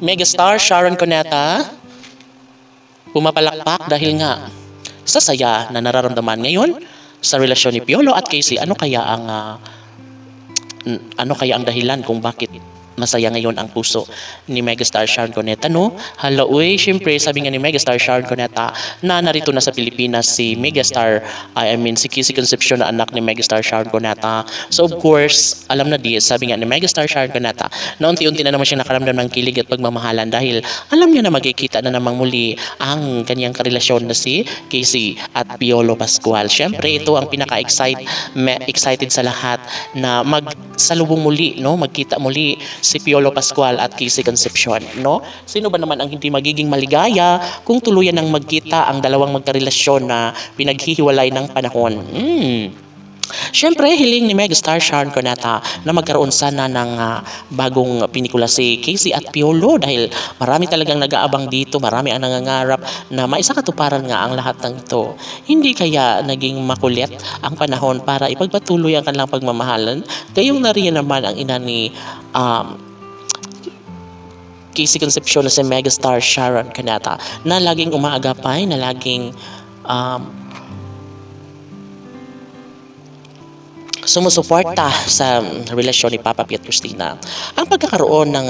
Megastar Sharon Cuneta pumapalakpak dahil nga sa saya na nararamdaman ngayon sa relasyon ni Piolo at Casey. Ano kaya ang dahilan kung bakit masaya ngayon ang puso ni Megastar Sharon Cuneta, no? Hala, uy, syempre, sabi nga ni Megastar Sharon Cuneta na narito na sa Pilipinas si Megastar, si Casey Concepcion na anak ni Megastar Sharon Cuneta. So, of course, alam na di, sabi nga ni Megastar Sharon Cuneta na unti-unti na naman siya nakaramdam ng kilig at pagmamahalan dahil alam niya na magkikita na namang muli ang kanyang karelasyon na si Casey at Piolo Pascual. Syempre, ito ang excited sa lahat na magsalubong muli, no? Magkita muli si Piolo Pascual at Casey Concepcion, no? Sino ba naman ang hindi magiging maligaya kung tuluyan ng magkita ang dalawang magkarelasyon na pinaghihiwalay ng panahon? Siyempre, hiling ni Megastar Sharon Cuneta na magkaroon sana ng bagong pinikula si Casey at Piolo dahil marami talagang nag-aabang dito, marami ang nangangarap na maisakatuparan nga ang lahat ng ito. Hindi kaya naging makulit ang panahon para ipagpatuloy ang kanilang pagmamahalan? Gayong nariyan naman ang ina ni Casey Concepcion na si Megastar Sharon Cuneta na laging umaagapay, na laging sumusuporta sa relasyon ni Papa P at Christina. Ang pagkakaroon ng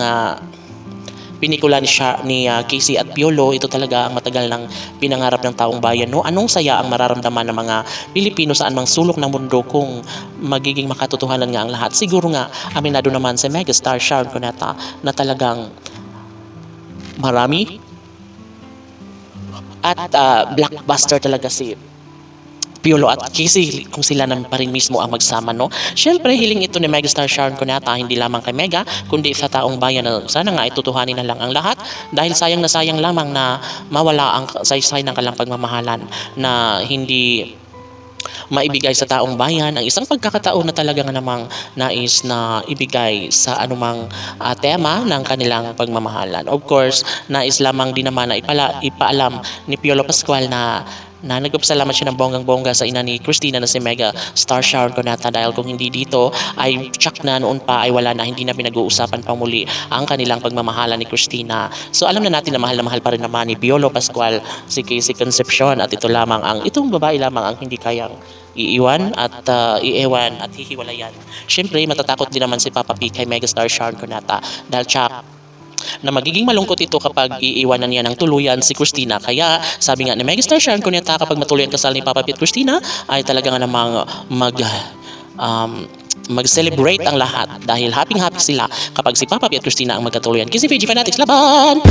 pinikula ni Casey at Piolo, ito talaga ang matagal ng pinangarap ng taong bayan, no? Anong saya ang mararamdaman ng mga Pilipino saan mang sulok ng mundo kung magiging makatotohanan nga ang lahat. Siguro nga, aminado naman si Megastar Sharon Cuneta na talagang marami at blockbuster talaga si Piolo at Casey kung sila naman pa rin mismo ang magsama, no? Syempre, hiling ito ni Megastar Sharon Cuneta hindi lamang kay Mega, kundi sa taong bayan na sana nga itutuhanin na lang ang lahat dahil sayang na sayang lamang na mawala ang saysay ng kanilang pagmamahalan na hindi maibigay sa taong bayan ang isang pagkakataon na talaga nga namang nais na ibigay sa anumang tema ng kanilang pagmamahalan. Of course, nais lamang din naman na ipaalam ni Piolo Pascual na nagpapasalamat siya ng bonggang-bongga sa ina ni Christina na si Megastar Sharon Cuneta dahil kung hindi dito ay tsak na noon pa ay wala na, hindi na pinag-uusapan pang muli ang kanilang pagmamahalan ni Christina. So alam na natin na mahal pa rin naman ni Piolo Pascual si Casey Concepcion at itong babae lamang ang hindi kayang iiwan at iiwan at hihiwalayan. Siyempre matatakot din naman si Papa P kay Megastar Sharon Cuneta dahil tsak na magiging malungkot ito kapag iiwanan niya ng tuluyan si Christina. Kaya sabi nga ni Megastar Sharon Cuneta kapag matuluyan kasal ni Papa P at Christina ay talaga nga namang mag-celebrate ang lahat dahil happy sila kapag si Papa P at Christina ang magkatuluyan. Kasi VG Fanatics, laban!